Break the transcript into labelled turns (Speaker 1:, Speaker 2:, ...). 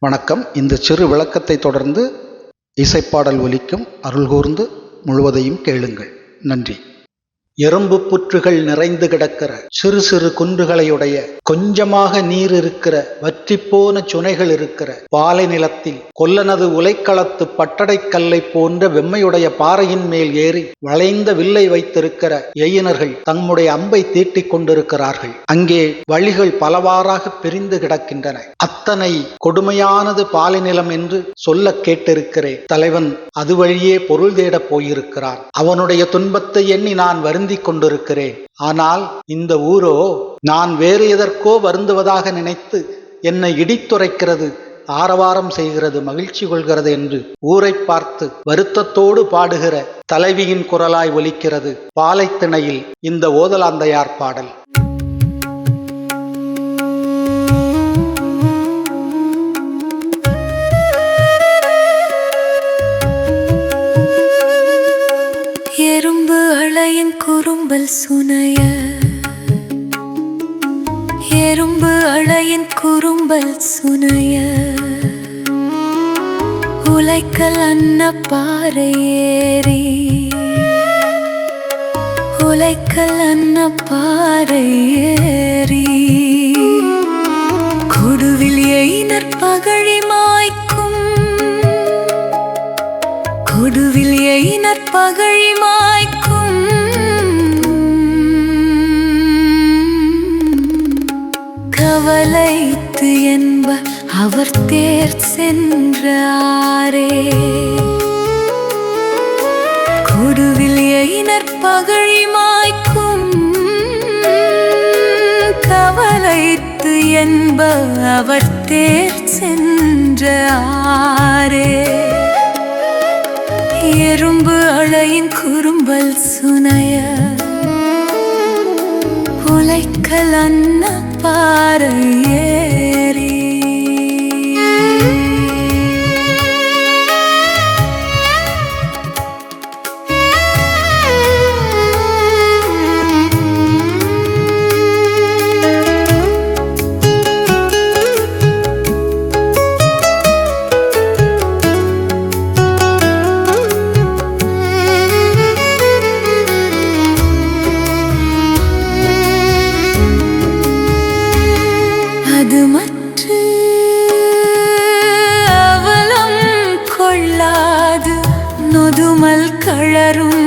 Speaker 1: வணக்கம். இந்த சிறு விளக்கத்தை தொடர்ந்து இசைப்பாடல் ஒலிக்கும். அருள்கூர்ந்து முழுவதையும் கேளுங்கள். நன்றி. எறும்பு புற்றுகள் நிறைந்து கிடக்கிற சிறு சிறு குன்றுகளையுடைய கொஞ்சமாக நீர் இருக்கிற வற்றிப்போன சுனைகள் இருக்கிற பாலை நிலத்தில் கொல்லனது உலைக்களத்து பட்டடைக்கல்லை போன்ற வெம்மையுடைய பாறையின் மேல் ஏறி வளைந்த வில்லை வைத்திருக்கிற எயினர்கள் தம்முடைய அம்பை தீட்டிக் கொண்டிருக்கிறார்கள். அங்கே வழிகள் பலவாறாக பிரிந்து கிடக்கின்றன. அத்தனை கொடுமையானது பாலை நிலம் என்று சொல்ல கேட்டிருக்கிறேன். தலைவன் அது வழியே பொருள் தேடப் போயிருக்கிறான். அவனுடைய துன்பத்தை எண்ணி நான் வருந்திக் கொண்டிருக்கிறேன். ஆனால் இந்த ஊரோ நான் வேறு எதற்கோ வருந்துவதாக நினைத்து என்னை இடித்துரைக்கிறது, ஆரவாரம் செய்கிறது, மகிழ்ச்சி கொள்கிறது என்று ஊரை பார்த்து வருத்தத்தோடு பாடுகிற தலைவியின் குரலாய் ஒலிக்கிறது பாலைத்திணையில் இந்த ஓதலாந்தையார் பாடல்.
Speaker 2: எறும்பு அளையின் குறும்பல் சுனைய, எறும்பு அளையின் குறும்பல் சுனைய, உலைக்கல் அன்ன பாறை ஏறி, உலைக்கல் அன்ன பாறை ஏறி, கொடுவில் எயினர் பகழி மாய்க்கும், கொடுவில் எயினர் பகழி மாய்க்கும், கவலைத்து என்ப அவர் தேர் சென்றாரே. கொடுவில் எயினர் பகழி மாய்க்கும், கவலைத்து என்ப அவர் தேர் சென்றாரே. எறும்பு அளையின் குறும்பல் சுனைய, உலைக்கல் அன்ன பாறை ஏறி. அது மற்று அவலம் கொள்ளாது நொதுமல் கழரும்